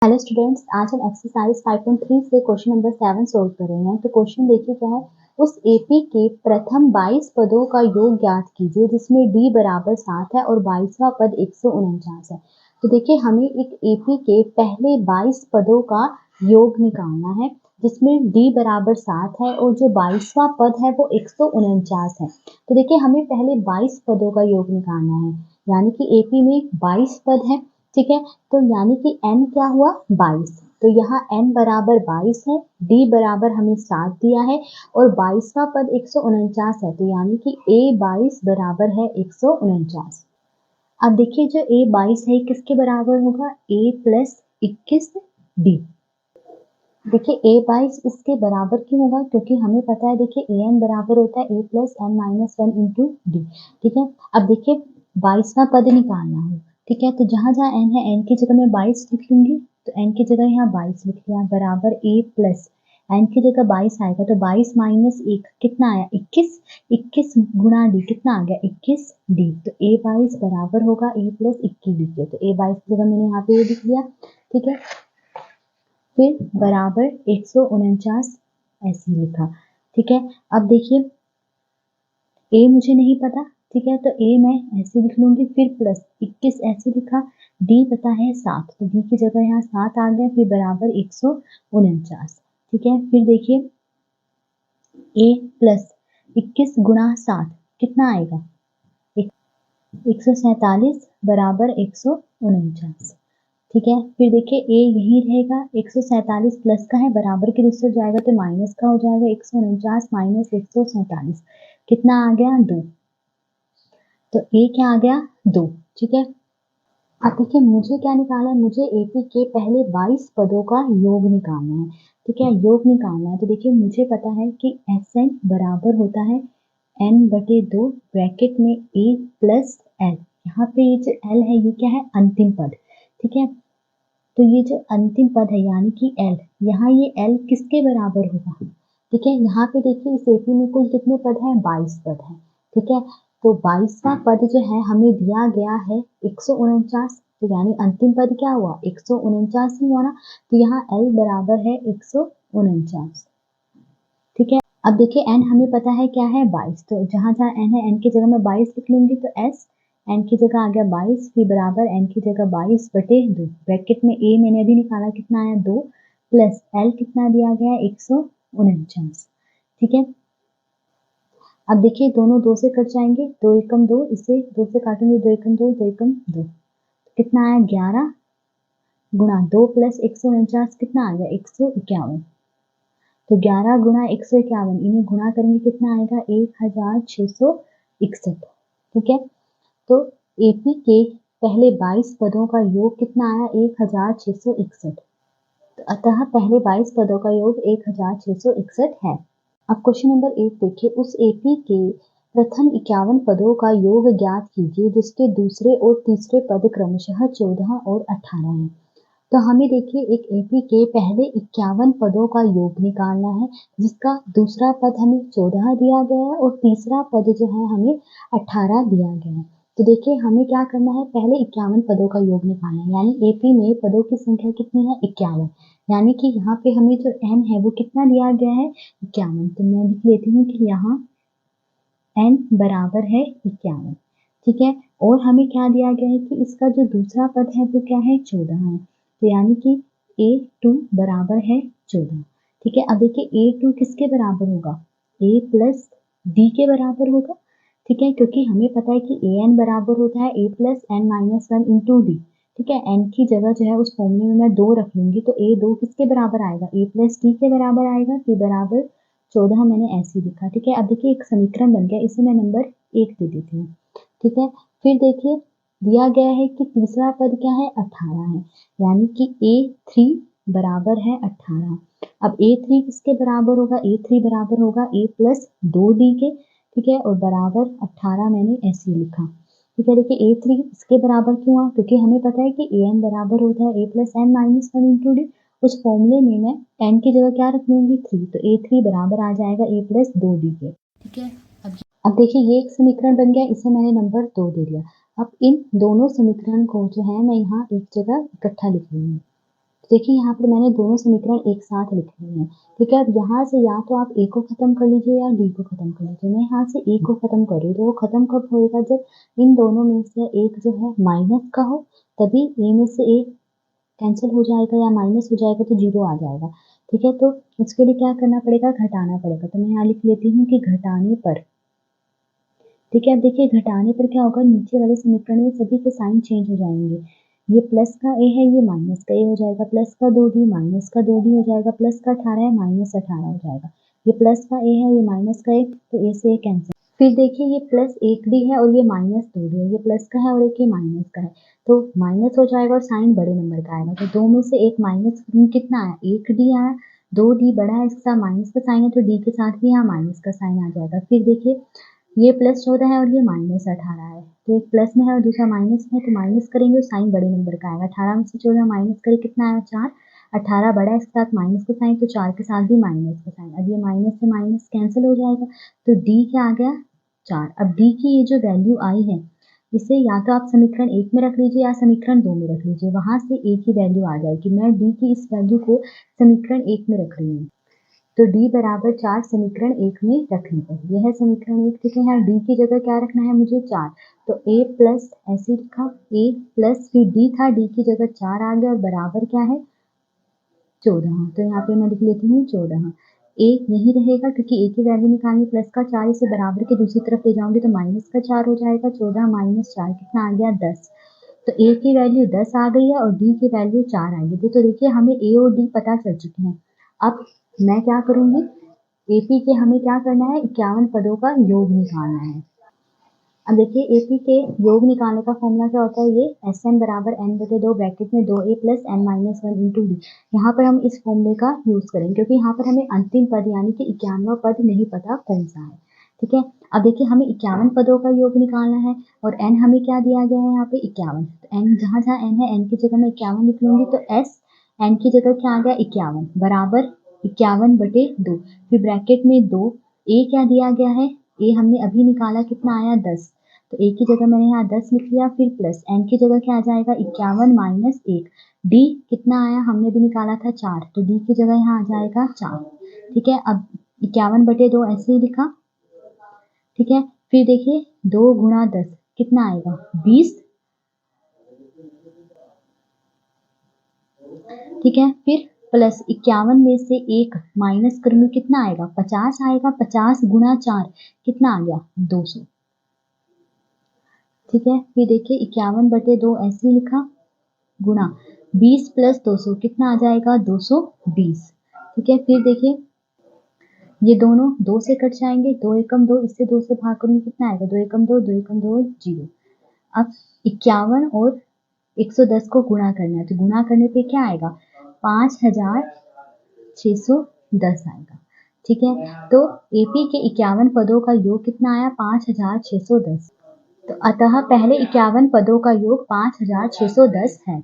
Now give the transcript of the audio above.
Hello students, आज हम exercise 5.3 से क्वेश्चन नंबर 7 सोल्व कर रहे हैं। तो क्वेश्चन देखिए क्या है। उस एपी के प्रथम 22 पदों का योग ज्ञात कीजिए जिसमें डी बराबर 7 है और 22वां पद 149 है। तो देखिए हमें एक एपी के पहले 22 पदों का योग निकालना है जिसमें डी बराबर 7 है और जो 22वां पद है वो 149 है। तो देखिए हमें पहले 22 पदों का योग निकालना है, यानी कि एपी में 22 पद है। ठीक है, तो यानी कि n क्या हुआ 22। तो यहाँ n बराबर 22 है, d बराबर हमें 7 दिया है और 22वां पद 149 है। तो यानी कि a 22 बराबर है 149। अब देखिए जो a 22 है किसके बराबर होगा, a प्लस 21 d। देखिए a 22 इसके बराबर क्यों होगा, क्योंकि हमें पता है देखिए a n बराबर होता है a plus n minus 1 into D. ठीक है, अब देखिए 22वां पद निकालना है। ठीक है, तो जहां जहां n है n की जगह मैं 22 लिख लूंगी। तो n की जगह यहाँ 22 लिख लिया बराबर a प्लस n की जगह 22 आएगा तो 22 माइनस 1 कितना आया 21। 21 गुणा डी कितना आ गया 21 डी। तो a 22 बराबर होगा a प्लस 21 डी के। तो a 22 की जगह मैंने यहाँ पे ये लिख लिया। ठीक है, फिर बराबर 149 ऐसे लिखा। ठीक है, अब देखिए a मुझे नहीं पता। ठीक है, तो a मैं ऐसे लिख लूंगी, फिर प्लस 21 ऐसे लिखा। d पता है 7, तो d की जगह यहाँ 7 आ गया, फिर बराबर 149। ठीक है, फिर देखिए a प्लस 21 गुणा 7 कितना आएगा 147 बराबर 149। ठीक है, फिर देखिए a यही रहेगा, 147 प्लस का है बराबर के दूसरे जाएगा तो माइनस का हो जाएगा। 149 माइनस 147 कितना आ गया 2। तो a क्या आ गया 2। ठीक है, अब देखिए मुझे क्या निकालना है, मुझे एपी के पहले 22 पदों का योग निकालना है। ठीक है, योग निकालना है तो देखिए मुझे पता है कि एस एन बराबर होता है n/2 ब्रैकेट में a प्लस एल। यहाँ पे ये जो एल है ये क्या है अंतिम पद। ठीक है, तो ये जो अंतिम पद है यानी कि L, यहाँ ये L किसके बराबर होगा। ठीक है, यहाँ पे देखिए इस एपी में कुल कितने पद हैं 22 पद हैं। ठीक है, तो 22वां पद जो है हमें दिया गया है 149। तो यानी अंतिम पद क्या हुआ 149 ही हुआ ना। तो यहाँ L बराबर है 149। ठीक है, अब देखिए n हमें पता है क्या है 22। तो जहां जहां n है n की जगह मैं 22 लिख लूंगी। तो s n की जगह आ गया 22 फिर बराबर n की जगह 22/2 ब्रैकेट में a मैंने अभी निकाला कितना आया 2 प्लस l कितना दिया गया है 149। ठीक है, अब देखिए दोनों 2 से कट जाएंगे, 2 एकम 2, इसे 2 से काटेंगे 2 एकम 2, 2 एकम 2। कितना आया 11 गुणा 2 प्लस 149 कितना आ गया 151। तो 11 गुणा 151 इन्हें गुणा करेंगे कितना आएगा 1661। ठीक है, तो एपी के पहले 22 पदों का योग कितना आया 1661। तो अतः पहले 22 पदों का योग 1661 है। अब क्वेश्चन नंबर 8 देखिए, उस एपी के प्रथम 51 पदों का योग ज्ञात कीजिए जिसके दूसरे और तीसरे पद क्रमशः 14 और 18 हैं। तो हमें देखिए एक एपी के पहले 51 पदों का योग निकालना है जिसका दूसरा पद हमें 14 दिया गया है और तीसरा पद जो है हमें 18 दिया गया है। तो देखिए हमें क्या करना है, पहले 51 पदों का योग निकालना है, यानी एपी में पदों की संख्या कितनी है 51। यानी कि यहाँ पे हमें जो n है वो कितना दिया गया है 51। तो मैं लिख लेती हूँ कि यहाँ n बराबर है 51। ठीक है, और हमें क्या दिया गया है कि इसका जो दूसरा पद है वो क्या है 14 है। तो यानी कि a2 बराबर है 14। ठीक है, अब देखिए a2 किसके बराबर होगा a प्लस d के बराबर होगा। ठीक है, क्योंकि हमें पता है कि an बराबर होता है a plus n minus 1 into D. ठीक है, n की जगह जो है उस फॉर्मूले में मैं 2 रख लूंगी। तो a2 किसके बराबर आएगा a प्लस d के बराबर आएगा। t बराबर 14 मैंने ऐसे ही लिखा। ठीक है, अब देखिए एक समीकरण बन गया, इसे मैं नंबर 1 दे देती हूँ। ठीक है, फिर देखिए दिया गया है कि तीसरा पद क्या है 18 है, यानी कि a3 बराबर है 18। अब a3 किसके बराबर होगा a3 बराबर होगा a प्लस 2d के। ठीक है, और बराबर 18 मैंने ऐसे ही लिखा। ठीक है, देखिए a3 इसके बराबर क्यों हुआ, क्योंकि हमें पता है कि an बराबर होता है a plus n minus 1 into D. उस फॉर्मूले में मैं n की जगह क्या रख लूंगी 3। तो a3 बराबर आ जाएगा a प्लस 2d के। ठीक है, अब देखिए ये एक समीकरण बन गया, इसे मैंने नंबर 2 दे दिया। अब इन दोनों समीकरण को जो है मैं यहाँ एक जगह इकट्ठा लिख लूंगी। देखिए यहाँ पर मैंने दोनों समीकरण एक साथ लिख लिए हैं, ठीक है। अब यहाँ से या तो आप ए को खत्म कर लीजिए या डी को खत्म कर लीजिए। मैं यहाँ से ए को खत्म कर रही हूँ, तो वो खत्म कब होएगा, जब इन दोनों में से एक जो है माइनस का हो, तभी ए में से ए कैंसिल हो जाएगा या माइनस हो जाएगा तो जीरो आ जाएगा, ठीक है। तो इसके लिए क्या करना पड़ेगा, घटाना पड़ेगा। तो मैं यहाँ लिख लेती हूँ कि घटाने पर, ठीक है। अब देखिए घटाने पर क्या होगा, नीचे वाले समीकरण में सभी के साइन चेंज हो जाएंगे। ये प्लस का ए है, ये माइनस का ए हो जाएगा, प्लस का 2d माइनस का 2d हो जाएगा, प्लस का 18 है माइनस 18 हो जाएगा। ये प्लस का ए है, ये माइनस का ए, तो ए से ए कैंसिल। फिर देखिए ये प्लस 1d है और ये माइनस 2d है, ये प्लस का है और एक ये माइनस का है, तो माइनस हो जाएगा और साइन बड़े नंबर का आएगा। तो दो में से एक माइनस कितना आया, 1d आया, 2d बड़ा है, इसका माइनस का साइन है, तो डी के साथ भी यहाँ माइनस का साइन आ जाएगा। फिर देखिए ये प्लस 14 है और ये माइनस 18 है, तो एक प्लस में है और दूसरा माइनस में है, तो माइनस करेंगे और साइन बड़े नंबर का आएगा। 18 में से 14 माइनस करें, कितना आया, 4। 18 बड़ा है, इसके साथ माइनस का साइन, तो 4 के साथ भी माइनस का साइन। अब ये माइनस से माइनस कैंसिल हो जाएगा, तो डी क्या आ गया, 4। अब डी की ये जो वैल्यू आई है, इसे या तो आप समीकरण 1 में रख लीजिए या समीकरण 2 में रख लीजिए, वहां से एक ही वैल्यू आ जाएगी। मैं डी की इस वैल्यू को समीकरण 1 में रख रही हूँ, तो d बराबर 4 समीकरण 1 में रखने पर, यह है समीकरण 1, ठीक है। यहाँ d की जगह क्या रखना है मुझे, 4, तो a प्लस ऐसे लिखा, a प्लस फिर d था, d की जगह 4 आ गया और बराबर क्या है, 14। तो यहाँ पे मैं लिख लेती हूँ 14। a यही रहेगा क्योंकि a की वैल्यू निकालनी, प्लस का 4 इसे बराबर के दूसरी तरफ ले जाऊंगी तो माइनस का 4 हो जाएगा। 14 माइनस 4 कितना आ गया, 10। तो a की वैल्यू 10 आ गई है और d की वैल्यू 4 आ गई। तो देखिए हमें a और d पता चल चुके हैं। अब मैं क्या करूंगी, एपी के हमें क्या करना है, 51 पदों का योग निकालना है। अब देखिए एपी के योग निकालने का फॉर्मूला क्या होता है, ये एस एन बराबर एन बटे 2 ब्रैकेट में 2a plus n minus 1 into d. यहाँ पर हम इस फॉर्मूले का यूज करेंगे क्योंकि यहाँ पर हमें अंतिम पद यानी कि 51वां पद नहीं पता कौन सा है, ठीक है। अब देखिए हमें 51 पदों का योग निकालना है और एन हमें क्या दिया गया है यहाँ पे, 51। तो एन जहाँ जहाँ एन है, एन की जगह मैं 51 लिख लूंगी, तो एस एन की जगह क्या आ गया, 51 बराबर 51 बटे 2, फिर ब्रैकेट में 2, ए क्या दिया गया है, ए हमने अभी निकाला, कितना आया, 10। तो ए की जगह मैंने यहाँ 10 लिख लिया, फिर प्लस एन की जगह क्या आ जाएगा, 51 माइनस 1, डी कितना आया, हमने भी निकाला था 4, तो डी की जगह यहाँ आ जाएगा 4, ठीक है। अब 51 बटे 2 ऐसे ही लिखा, ठीक है। फिर देखिए 2 गुणा 10 कितना आएगा, 20, ठीक है। फिर प्लस 51 में से 1 माइनस करूंगी, कितना आएगा, 50 आएगा। 50 गुणा 4 कितना आ गया, 200, ठीक है। फिर देखिए 51 बटे 2 ऐसे ही लिखा, गुणा 20 प्लस 200 कितना आ जाएगा, 220, ठीक है। फिर देखिए ये दोनों 2 से कट जाएंगे, 2 एकम 2, इससे 2 से भाग करूंगी, कितना आएगा, 2 एकम 2, 2 एकम 2, 0। अब 51 और 110 को गुणा करना है, तो गुणा करने पे क्या आएगा, 5610 आएगा, ठीक है। तो एपी के 51 पदों का योग कितना आया, 5610। तो अतः पहले 51 पदों का योग 5610 है।